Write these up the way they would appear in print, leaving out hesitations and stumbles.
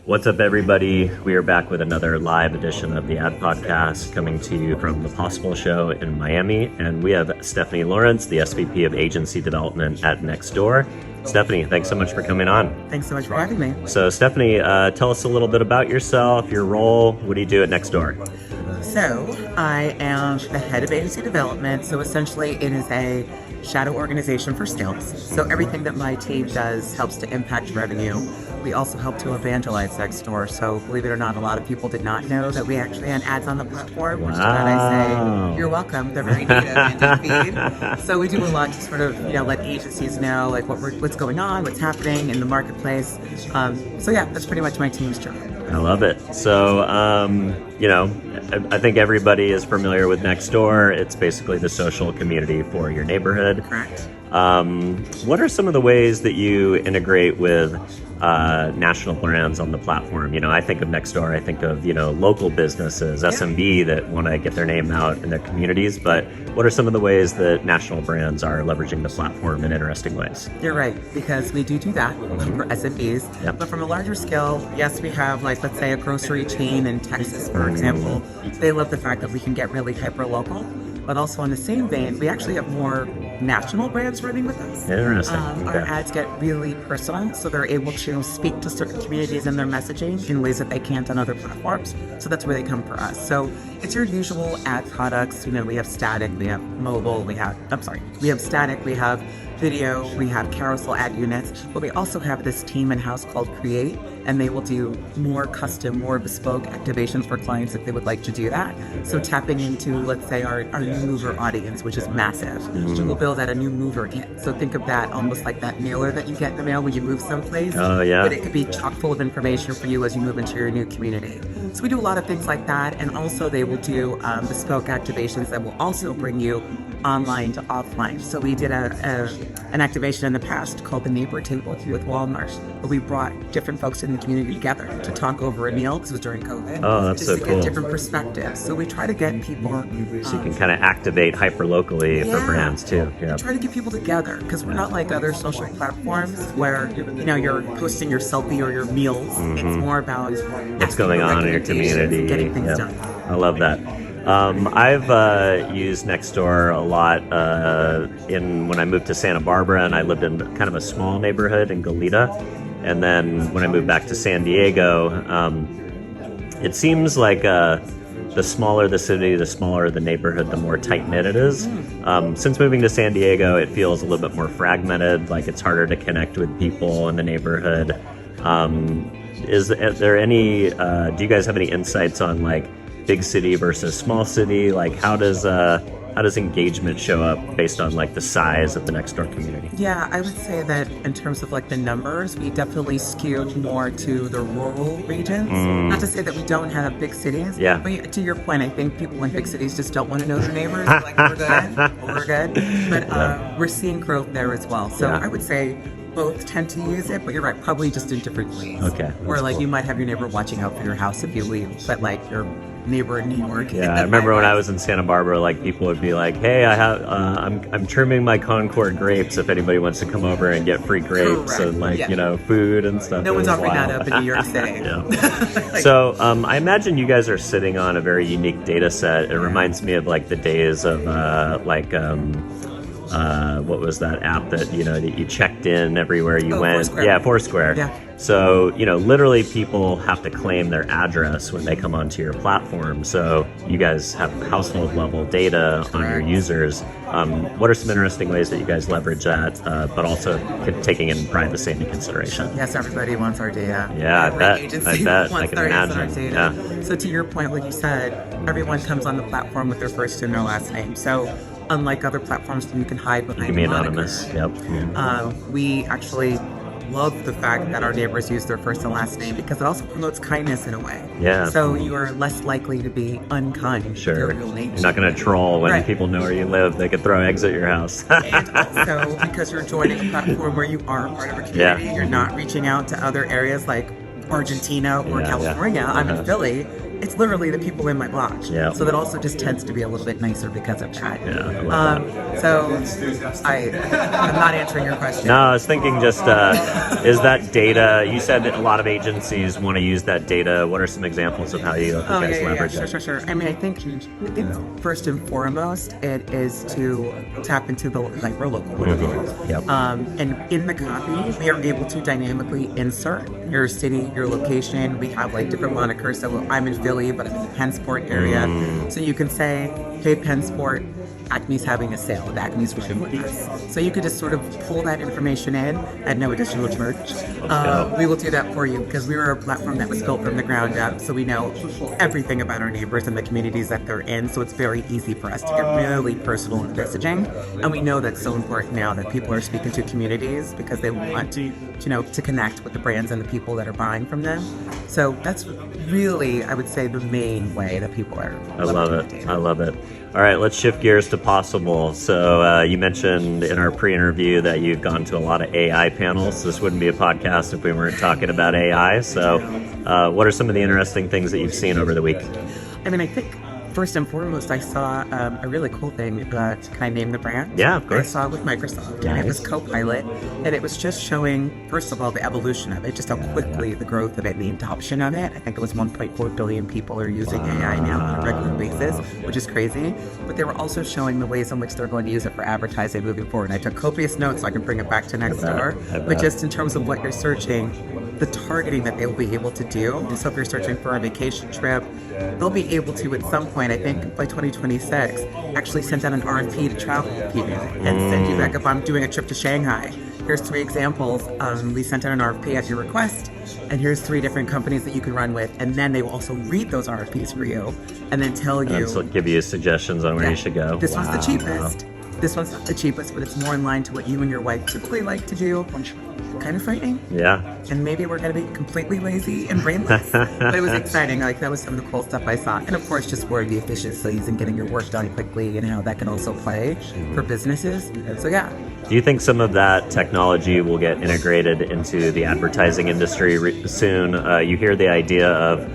What's up, everybody? We are back with another live edition of the Ad Podcast, coming to you from the Possible Show in Miami. And we have Stephanie Laurence, the SVP of Agency Development at Nextdoor. Stephanie, thanks so much for coming on. Thanks so much for having me. So, Stephanie, tell us a little bit about yourself, your role. What do you do at Nextdoor? So, I am the head of agency development. So, essentially, it is a shadow organization for sales. So, everything that my team does helps to impact revenue. We also help to evangelize Nextdoor. So, believe it or not, a lot of people did not know that we actually had ads on the platform, which is what I say, you're welcome. They're very native and feed. So, we do a lot to sort of, let agencies know like what's going on, what's happening in the marketplace. So, yeah, that's pretty much my team's job. I love it. So, I think everybody is familiar with Nextdoor. It's basically the social community for your neighborhood. Correct. What are some of the ways that you integrate with national brands on the platform? I think of Nextdoor, I think of, local businesses, SMB that want to get their name out in their communities. But what are some of the ways that national brands are leveraging the platform in interesting ways? You're right, because we do that for SMBs. Yep. But from a larger scale, yes, we have, let's say a grocery chain in Texas, for example. They love the fact that we can get really hyper-local. But also in the same vein, we actually have more national brands running with us. Interesting. Our ads get really personal, so they're able to speak to certain communities in their messaging in ways that they can't on other platforms. So that's where they come for us. So it's your usual ad products. We have static, we have mobile, we have static, we have video, we have carousel ad units, but we also have this team in-house called Create, and they will do more custom, more bespoke activations for clients if they would like to do that. So tapping into, let's say, our new mover audience, which is massive. So we'll build out a new mover kit. So think of that almost like that mailer that you get in the mail when you move someplace. Oh, yeah. But it could be chock full of information for you as you move into your new community. So we do a lot of things like that, and also they will do bespoke activations that will also bring you online to offline. So we did an activation in the past called the Neighbor Table with Walmart, where we brought different folks in the community together to talk over a meal, because it was during COVID. Oh, that's so to cool. Get different perspectives. So we try to get people... So you can kind of activate hyper-locally for brands too. Yeah. We try to get people together, because we're not like other social platforms where, you're posting your selfie or your meals. It's more about what's going on in your community. Getting things done. I love that. I've used Nextdoor a lot when I moved to Santa Barbara, and I lived in kind of a small neighborhood in Goleta. And then when I moved back to San Diego, it seems like the smaller the city, the smaller the neighborhood, the more tight-knit it is. Since moving to San Diego, it feels a little bit more fragmented, like it's harder to connect with people in the neighborhood. Is there any, do you guys have any insights on big city versus small city? How does engagement show up based on the size of the Nextdoor community? Yeah, I would say that in terms of the numbers, we definitely skewed more to the rural regions. Not to say that we don't have big cities. Yeah. But to your point, I think people in big cities just don't want to know their neighbors. We're good. But we're seeing growth there as well. So I would say both tend to use it, but you're right, probably just in different ways. Okay. Or cool. You might have your neighbor watching out for your house if you leave, but your neighbor in New York. Yeah, I remember when I was in Santa Barbara, people would be like, "Hey, I'm trimming my Concord grapes. If anybody wants to come over and get free grapes." Correct. And food and stuff. No one's offering that up in New York City. So I imagine you guys are sitting on a very unique data set. It reminds me of the days of what was that app that that you checked in everywhere you went? Foursquare. Yeah, Foursquare. Yeah. So literally people have to claim their address when they come onto your platform. So you guys have household level data on your users. What are some interesting ways that you guys leverage that, but also taking in privacy into consideration? Yes, everybody wants our data. Yeah, Every agency I wants can their imagine. data. Yeah. So to your point, like you said, everyone comes on the platform with their first and their last name. So unlike other platforms, you can hide behind You can be anonymous. Yep. We actually love the fact that our neighbors use their first and last name, because it also promotes kindness in a way. Yeah. So you are less likely to be unkind to your real name. You're not going to troll when Right. people know where you live. They could throw eggs at your house. And also, because you're joining a platform where you are part of a community, you're not reaching out to other areas like Argentina or California. I'm in Philly. it's literally the people in my block. Yeah. So that also just tends to be a little bit nicer because of that. Yeah, I love that. So I'm not answering your question. No, I was thinking just, is that data, you said that a lot of agencies want to use that data. What are some examples of how you guys leverage it? Sure. I mean, I think first and foremost, it is to tap into the we're local. Yep. And in the copy, we are able to dynamically insert your city, your location. We have like different monikers. So I'm in Philly, but I'm in the Pennsport area. So you can say, hey, Pennsport, Acme's having a sale with Acme's Wine with us. So you could just sort of pull that information in at no additional charge. We will do that for you because we were a platform that was built from the ground up. So we know everything about our neighbors and the communities that they're in. So it's very easy for us to get really personal in messaging. And we know that's so important now that people are speaking to communities because they want to connect with the brands and the people that are buying from them. So that's really, I would say, the main way that people are. I love it. All right, let's shift gears to possible. So you mentioned in our pre-interview that you've gone to a lot of AI panels. This wouldn't be a podcast if we weren't talking about AI. So what are some of the interesting things that you've seen over the week? I mean, I think first and foremost, I saw a really cool thing. Can I name the brand? Yeah, of course. I saw it with Microsoft, Nice. and it was Copilot, and it was just showing, first of all, the evolution of it, just how quickly the growth of it, and the adoption of it. I think it was 1.4 billion people are using AI now on a regular basis, which is crazy. But they were also showing the ways in which they're going to use it for advertising moving forward. And I took copious notes so I can bring it back to next door. But just in terms of what you're searching, the targeting that they'll be able to do. So if you're searching for a vacation trip, they'll be able to, at some point, I think by 2026, actually send out an RFP to travel people and send you back if I'm doing a trip to Shanghai. Here's 3 examples. We sent out an RFP at your request, and here's 3 different companies that you can run with, and then they will also read those RFPs for you and then tell you. And so give you suggestions on where you should go. This one's the cheapest. This one's not the cheapest, but it's more in line to what you and your wife typically like to do. Kind of frightening. Yeah. And maybe we're going to be completely lazy and brainless. But it was exciting. Like, that was some of the cool stuff I saw. And of course, just more of the efficiencies and getting your work done quickly and how that can also play for businesses. So, yeah. Do you think some of that technology will get integrated into the advertising industry soon? You hear the idea of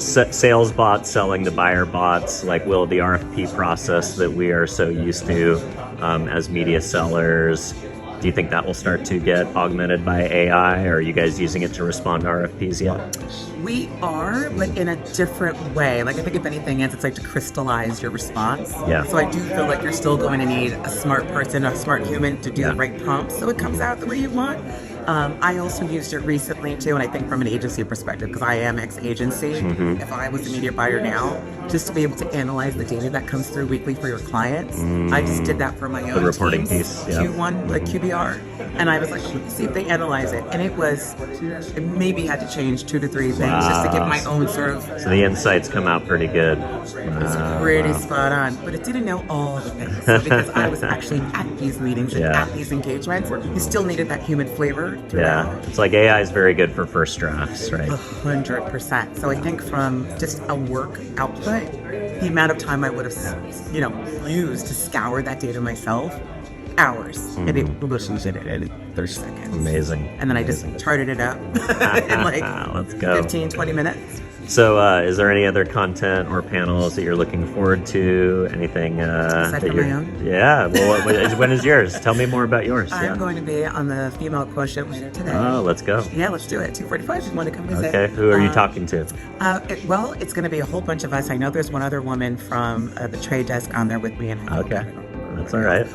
sales bots selling to buyer bots. Like, will the RFP process that we are so used to as media sellers, do you think that will start to get augmented by AI? Or are you guys using it to respond to RFPs yet? We are, but in a different way. Like, I think if anything is, it's like to crystallize your response. Yeah. So I do feel like you're still going to need a smart person, a smart human to do the right prompts so it comes out the way you want. I also used it recently too, and I think from an agency perspective, because I am ex-agency, if I was a media buyer now, just to be able to analyze the data that comes through weekly for your clients. I just did that for my own reporting teams, piece, yeah. Q1, like QBR, and I was like, let me see if they analyze it, and it maybe had to change 2 to 3 things just to get my own sort of. So the insights come out pretty good. It's pretty spot on, but it didn't know all the things. So because I was actually at these meetings and at these engagements, you still needed that human flavor. Yeah, it's like AI is very good for first drafts, right? 100%. So I think from just a work output, the amount of time I would have, used to scour that data myself, hours, and it literally did it in 30 seconds. Amazing. And then I just charted it up in like Let's go. 15, 20 minutes. So is there any other content or panels that you're looking forward to? Anything Aside that from you're... my own? Yeah. Well, when is yours? Tell me more about yours. I'm going to be on the female quotient later today. Oh, let's go. Yeah, let's do it. 2:45 if you want to come visit. Okay. Who are you talking to? It's going to be a whole bunch of us. I know there's one other woman from the trade desk on there with me. And Okay. That's all right.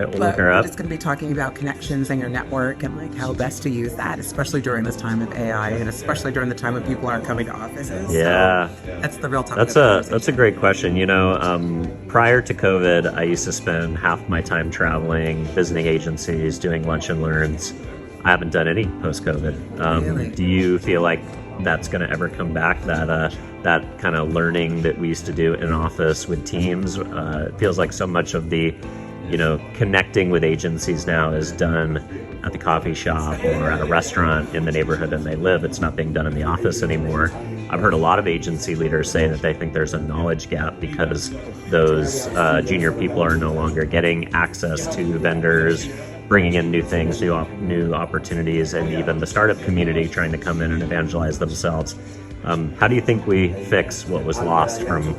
We'll look her We're up. just going to be talking about connections and your network and like how best to use that, especially during this time of AI and especially during the time when people aren't coming to offices. Yeah. So that's the real topic. That's a great question. Prior to COVID, I used to spend half my time traveling, visiting agencies, doing lunch and learns. I haven't done any post-COVID. Really? Do you feel like that's going to ever come back? That kind of learning that we used to do in office with teams, it feels like so much of the, connecting with agencies now is done at the coffee shop or at a restaurant in the neighborhood and they live. It's not being done in the office anymore. I've heard a lot of agency leaders say that they think there's a knowledge gap because those junior people are no longer getting access to vendors, bringing in new things, new opportunities, and even the startup community trying to come in and evangelize themselves. How do you think we fix what was lost from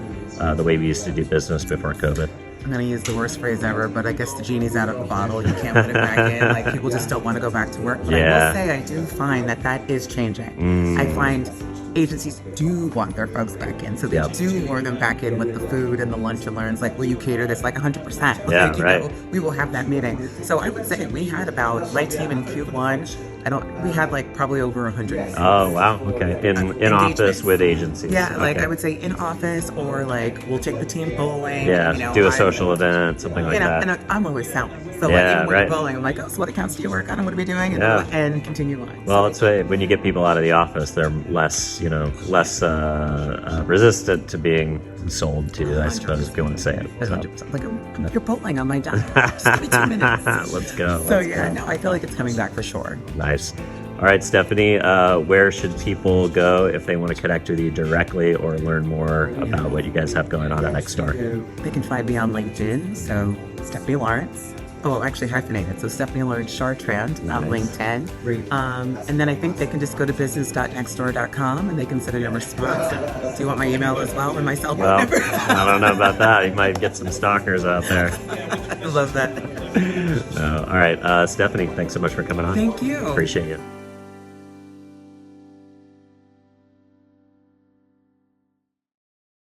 the way we used to do business before COVID? I'm going to use the worst phrase ever, but I guess the genie's out of the bottle. You can't put it back in. Like, people just don't want to go back to work. But I will say, I do find that is changing. I find agencies do want their folks back in, so they do lure them back in with the food and the lunch and learns. Like, will you cater this? Like 100%. Yeah, like, right. We will have that meeting. So I would say we had about, my team in Q1, we had like probably over 100. Oh, wow. Okay. In office with agencies. Yeah, like okay. I would say in office, or like we'll take the team bowling. Yeah, do a social event, something like that. And I'm always selling. So Yeah, like, when right. we're bowling, I'm like, oh, so what accounts do you work on and what are we doing? And, Yeah. and continue on. Well, that's why when you get people out of the office, they're less resistant to being sold to, I suppose, if you want to say it. So. 100%. Like, you're bowling on my dime. Just give me 2 minutes. Let's go. So no, I feel like it's coming back for sure. Nice. All right, Stephanie, where should people go if they want to connect with you directly or learn more about what you guys have going on at Nextdoor? They can find me on LinkedIn, so Stephanie Laurence. Oh, actually hyphenated. So Stephanie Laurence Shartrand on LinkedIn. And then I think they can just go to business.nextdoor.com and they can send in a response. Do you want my email as well and my cell phone Well, number? I don't know about that. You might get some stalkers out there. I love that. All right, Stephanie, thanks so much for coming on. Thank you. Appreciate you.